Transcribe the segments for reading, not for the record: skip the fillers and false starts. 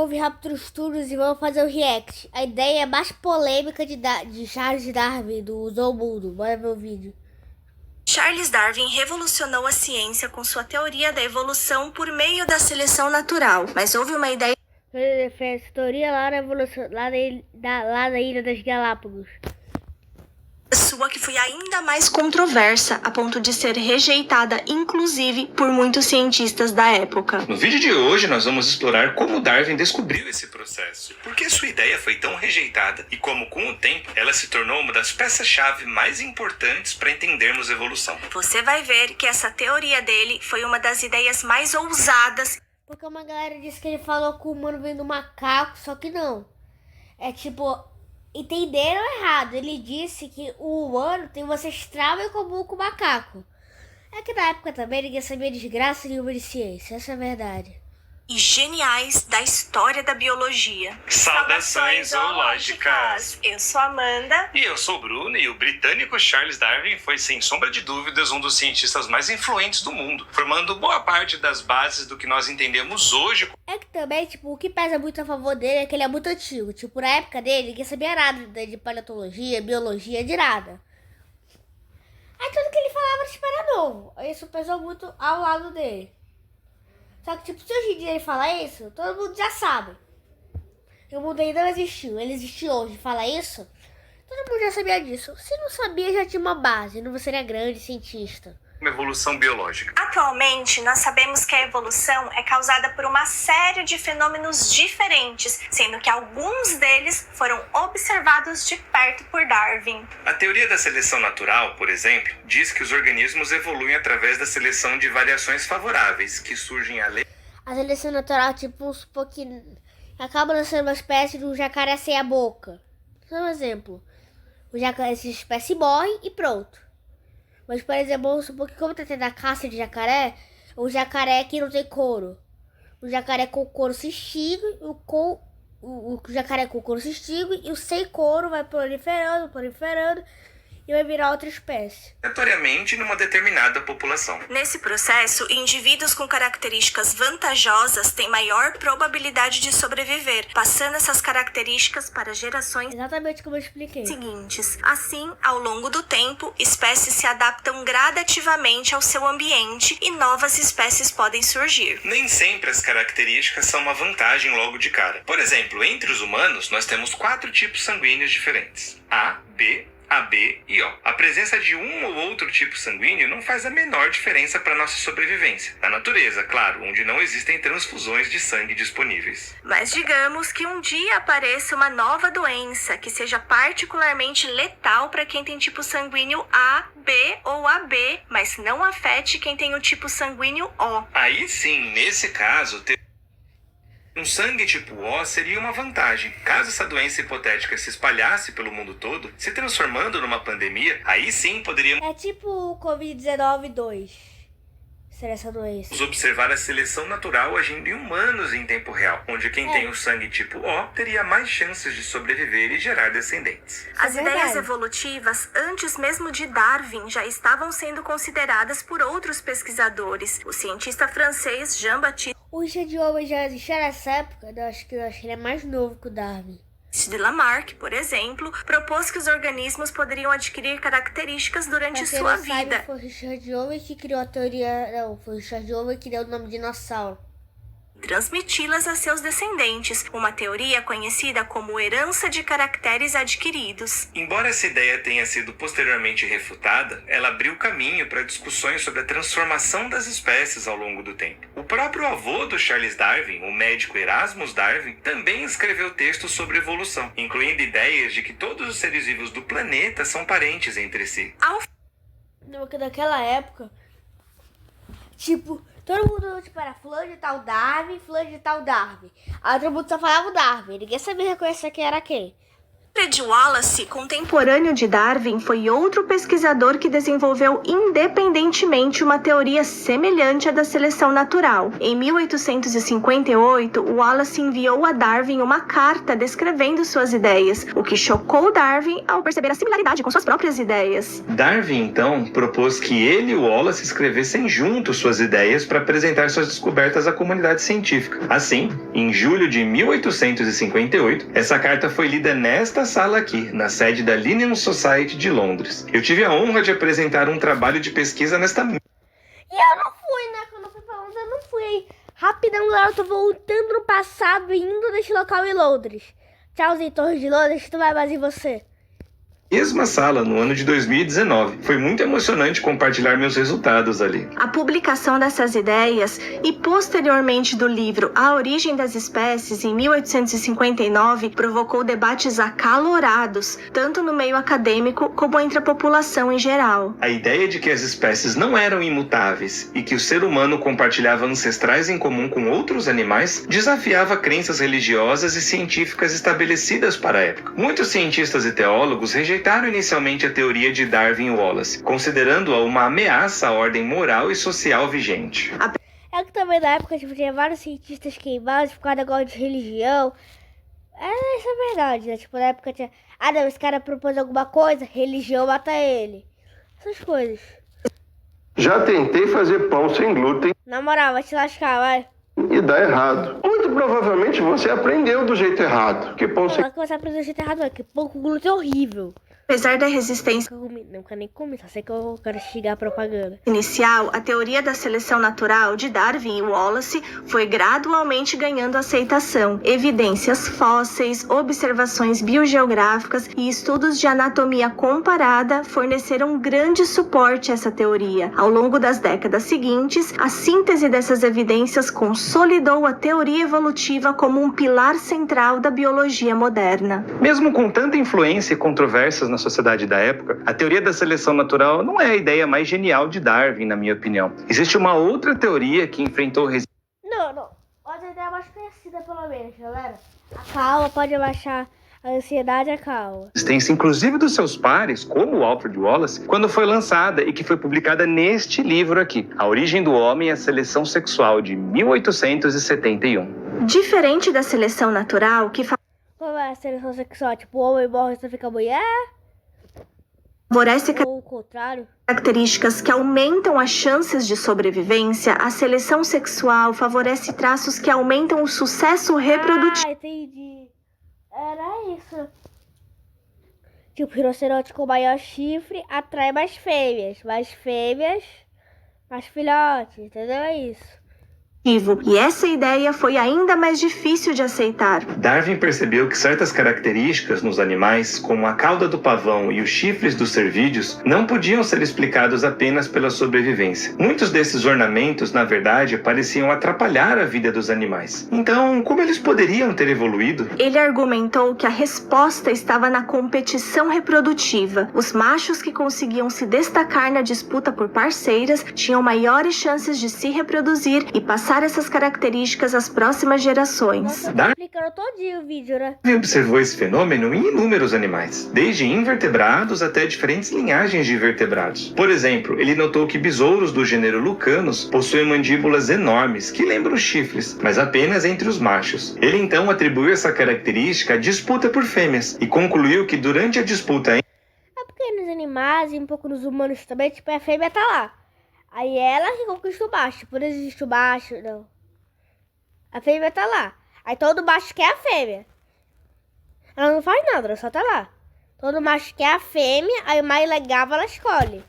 Houve Raptor Studios e vamos fazer o react. A ideia mais polêmica de Charles Darwin, do Usou o Mundo. Bora ver o vídeo. Charles Darwin revolucionou a ciência com sua teoria da evolução por meio da seleção natural. Mas houve uma ideia Fez teoria lá na evolução, lá na Ilha das Galápagos. sua que foi ainda mais controversa, a ponto de ser rejeitada, inclusive, por muitos cientistas da época. No vídeo de hoje, nós vamos explorar como Darwin descobriu esse processo, por que sua ideia foi tão rejeitada e como, com o tempo, ela se tornou uma das peças-chave mais importantes para entendermos a evolução. Você vai ver que essa teoria dele foi uma das ideias mais ousadas. Porque uma galera disse que ele falou que o humano vem do macaco, só que não. É tipo, entenderam errado. Ele disse que o humano tem um ancestral em comum com o macaco. É que na época também ninguém sabia desgraça nenhuma de ciência, essa é a verdade. E geniais da história da biologia. Saudações zoológicas! Eu sou a Amanda. E eu sou o Bruno, e o britânico Charles Darwin foi, sem sombra de dúvidas, um dos cientistas mais influentes do mundo, formando boa parte das bases do que nós entendemos hoje. É que também, tipo, o que pesa muito a favor dele é que ele é muito antigo. Tipo, na época dele, ninguém sabia nada de paleontologia, biologia, de nada. Aí tudo que ele falava, tipo, era novo. Isso pesou muito ao lado dele. Só que, tipo, se hoje em dia ele fala isso, todo mundo já sabe. O mundo ainda não existiu, ele existe hoje. Fala isso, todo mundo já sabia disso. Se não sabia, já tinha uma base, não seria grande cientista. Uma evolução biológica. Atualmente, nós sabemos que a evolução é causada por uma série de fenômenos diferentes, sendo que alguns deles foram observados de perto por Darwin. A teoria da seleção natural, por exemplo, diz que os organismos evoluem através da seleção de variações favoráveis, que surgem além. A seleção natural, tipo, vamos supor que acaba nascendo uma espécie de um jacaré sem a boca. Só um exemplo. Essa espécie morre e pronto. Mas, por exemplo, vamos supor que como tá tendo a caça de jacaré, o jacaré que não tem couro. O jacaré com couro se extingue, o jacaré com couro se extingue e o sem couro vai proliferando, e vai virar outra espécie. Aleatoriamente numa determinada população. Nesse processo, indivíduos com características vantajosas têm maior probabilidade de sobreviver, passando essas características para gerações Exatamente como eu expliquei. seguintes. Assim, ao longo do tempo, espécies se adaptam gradativamente ao seu ambiente e novas espécies podem surgir. Nem sempre as características são uma vantagem logo de cara. Por exemplo, entre os humanos, nós temos 4 tipos sanguíneos diferentes: A, B, AB e O. A presença de um ou outro tipo sanguíneo não faz a menor diferença para nossa sobrevivência. Na natureza, claro, onde não existem transfusões de sangue disponíveis. Mas digamos que um dia apareça uma nova doença que seja particularmente letal para quem tem tipo sanguíneo A, B ou AB, mas não afete quem tem o tipo sanguíneo O. Aí sim, nesse caso, ter um sangue tipo O seria uma vantagem. Caso essa doença hipotética se espalhasse pelo mundo todo, se transformando numa pandemia, aí sim poderíamos É tipo o Covid-19 2. Será essa doença? observar a seleção natural agindo em humanos em tempo real, onde quem tem o sangue tipo O teria mais chances de sobreviver e gerar descendentes. As É ideias verdade. evolutivas, antes mesmo de Darwin, já estavam sendo consideradas por outros pesquisadores. O cientista francês Jean-Baptiste O Richard Owen já existia nessa época? Eu acho que ele é mais novo que o Darwin. de Lamarck, por exemplo, propôs que os organismos poderiam adquirir características durante Pra quem sua não sabe, vida. foi o Richard Owen que criou a teoria... Não, foi o Richard Owen que deu o nome de dinossauro. Transmiti-las a seus descendentes, uma teoria conhecida como herança de caracteres adquiridos. Embora essa ideia tenha sido posteriormente refutada, ela abriu caminho para discussões sobre a transformação das espécies ao longo do tempo. O próprio avô do Charles Darwin, o médico Erasmus Darwin, também escreveu textos sobre evolução, incluindo ideias de que todos os seres vivos do planeta são parentes entre si. Naquela época, tipo, todo mundo tipo, era fulano de tal Darwin, fulano de tal Darwin. Aí todo mundo só falava o Darwin, ninguém sabia reconhecer quem era quem. Alfred Wallace, contemporâneo de Darwin, foi outro pesquisador que desenvolveu independentemente uma teoria semelhante à da seleção natural. Em 1858, Wallace enviou a Darwin uma carta descrevendo suas ideias, o que chocou Darwin ao perceber a similaridade com suas próprias ideias. Darwin, então, propôs que ele e Wallace escrevessem juntos suas ideias para apresentar suas descobertas à comunidade científica. Assim, em julho de 1858, essa carta foi lida nesta sala aqui, na sede da Linnean Society de Londres. Eu tive a honra de apresentar um trabalho de pesquisa nesta... E eu não fui, né? Quando eu fui pra Londres, eu não fui. Rapidão, agora eu tô voltando no passado e indo neste local em Londres. Tchauzinho, Torre de Londres, tu vai mais em você. mesma sala no ano de 2019. Foi muito emocionante compartilhar meus resultados ali. A publicação dessas ideias e posteriormente do livro A Origem das Espécies, em 1859, provocou debates acalorados, tanto no meio acadêmico como entre a população em geral. A ideia de que as espécies não eram imutáveis e que o ser humano compartilhava ancestrais em comum com outros animais desafiava crenças religiosas e científicas estabelecidas para a época. Muitos cientistas e teólogos rejeitaram inicialmente a teoria de Darwin e Wallace, considerando-a uma ameaça à ordem moral e social vigente. É que também na época tinha vários cientistas queimados por causa do negócio de religião. Isso é verdade, né? Tipo, na época tinha... Ah, não, esse cara propôs alguma coisa, religião mata ele. Essas coisas. Já tentei fazer pão sem glúten Na moral, vai te lascar, vai. e dá errado. Muito provavelmente você aprendeu do jeito errado. Que pão sem Não, que você aprendeu do jeito errado, é que pão com glúten é horrível. Apesar da resistência Nunca nem comi, só sei que eu quero xingar a propaganda. inicial, a teoria da seleção natural de Darwin e Wallace foi gradualmente ganhando aceitação. Evidências fósseis, observações biogeográficas e estudos de anatomia comparada forneceram grande suporte a essa teoria. Ao longo das décadas seguintes, a síntese dessas evidências consolidou a teoria evolutiva como um pilar central da biologia moderna. Mesmo com tanta influência e controvérsias na sociedade da época, a teoria da seleção natural não é a ideia mais genial de Darwin, na minha opinião. Existe uma outra teoria que enfrentou Não. Outra ideia mais conhecida, pelo menos, galera. A calma pode abaixar a ansiedade, a calma. resistência, inclusive dos seus pares, como o Alfred Wallace, quando foi lançada e que foi publicada neste livro aqui, A Origem do Homem e a Seleção Sexual, de 1871. Diferente da seleção natural, que Como é a seleção sexual? Tipo, o homem morre e só fica mulher? favorece Ou o contrário? características que aumentam as chances de sobrevivência, a seleção sexual favorece traços que aumentam o sucesso reprodutivo. Ah, entendi. Era isso. Tipo, o rinoceronte com maior chifre atrai mais fêmeas. Mais fêmeas, mais filhotes. Entendeu? É isso. E essa ideia foi ainda mais difícil de aceitar. Darwin percebeu que certas características nos animais, como a cauda do pavão e os chifres dos cervídeos, não podiam ser explicados apenas pela sobrevivência. Muitos desses ornamentos, na verdade, pareciam atrapalhar a vida dos animais. Então, como eles poderiam ter evoluído? Ele argumentou que a resposta estava na competição reprodutiva. Os machos que conseguiam se destacar na disputa por parceiras tinham maiores chances de se reproduzir e passar essas características às próximas gerações. Nossa, tá explicando todinho o vídeo, né? Darwin observou esse fenômeno em inúmeros animais, desde invertebrados até diferentes linhagens de vertebrados. Por exemplo, ele notou que besouros do gênero Lucanus possuem mandíbulas enormes, que lembram chifres, mas apenas entre os machos. Ele então atribuiu essa característica à disputa por fêmeas e concluiu que durante a disputa É porque nos animais e um pouco nos humanos também, tipo, a fêmea tá lá. Aí ela que conquista o macho. Por isso existe o macho, não. A fêmea tá lá. Aí todo macho quer a fêmea. Ela não faz nada, ela só tá lá. Todo macho quer a fêmea, aí o mais legal ela escolhe.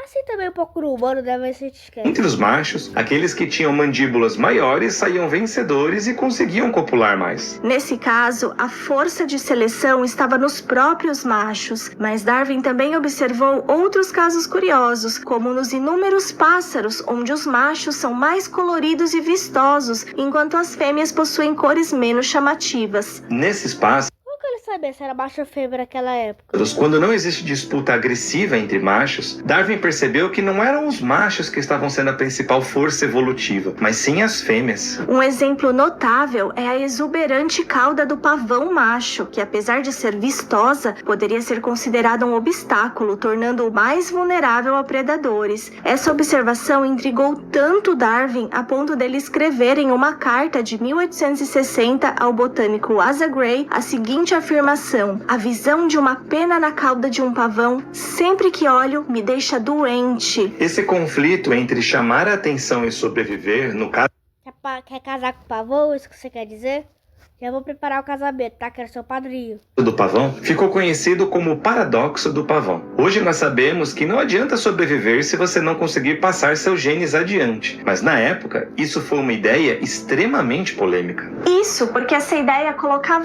Assim também um pouco no humano deve ser esquece. entre os machos, aqueles que tinham mandíbulas maiores saíam vencedores e conseguiam copular mais. Nesse caso, a força de seleção estava nos próprios machos, mas Darwin também observou outros casos curiosos, como nos inúmeros pássaros, onde os machos são mais coloridos e vistosos, enquanto as fêmeas possuem cores menos chamativas. Nesses pássaros, Como que ele saber se era macho ou fêmea naquela época. Quando não existe disputa agressiva entre machos, Darwin percebeu que não eram os machos que estavam sendo a principal força evolutiva, mas sim as fêmeas. Um exemplo notável é a exuberante cauda do pavão macho, que apesar de ser vistosa, poderia ser considerada um obstáculo, tornando-o mais vulnerável a predadores. Essa observação intrigou tanto Darwin a ponto dele escrever em uma carta de 1860 ao botânico Asa Gray a seguinte afirmação: a visão de uma pena na cauda de um pavão, sempre que olho, me deixa doente. Esse conflito entre chamar a atenção e sobreviver, no caso Quer casar com o pavão? Isso que você quer dizer? Já vou preparar o casamento, tá? Quero ser o padrinho. do pavão, ficou conhecido como o paradoxo do pavão. Hoje nós sabemos que não adianta sobreviver se você não conseguir passar seus genes adiante. Mas na época, isso foi uma ideia extremamente polêmica. Isso porque essa ideia colocava